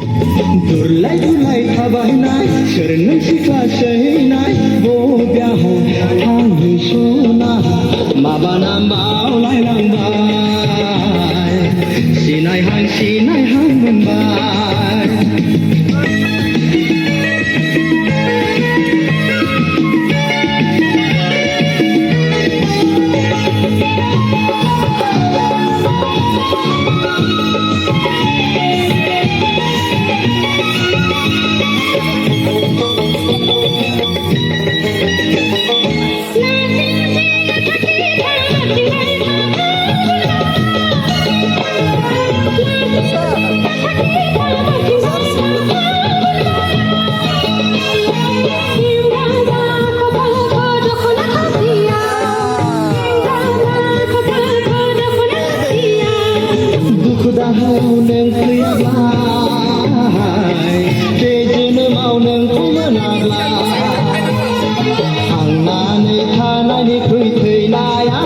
दुरलाय दुरलाय थाबायनाय सोर नों सिख्ला सैनाय बबेयाव थांनो सना माबा नाम बावलायलांबाय सिनायहां मोनबाय नों फैयाब्लाय बे जोनोमाव नोंखौ मोनाब्ला थांनानै थानायनिख्रुइ थैनाया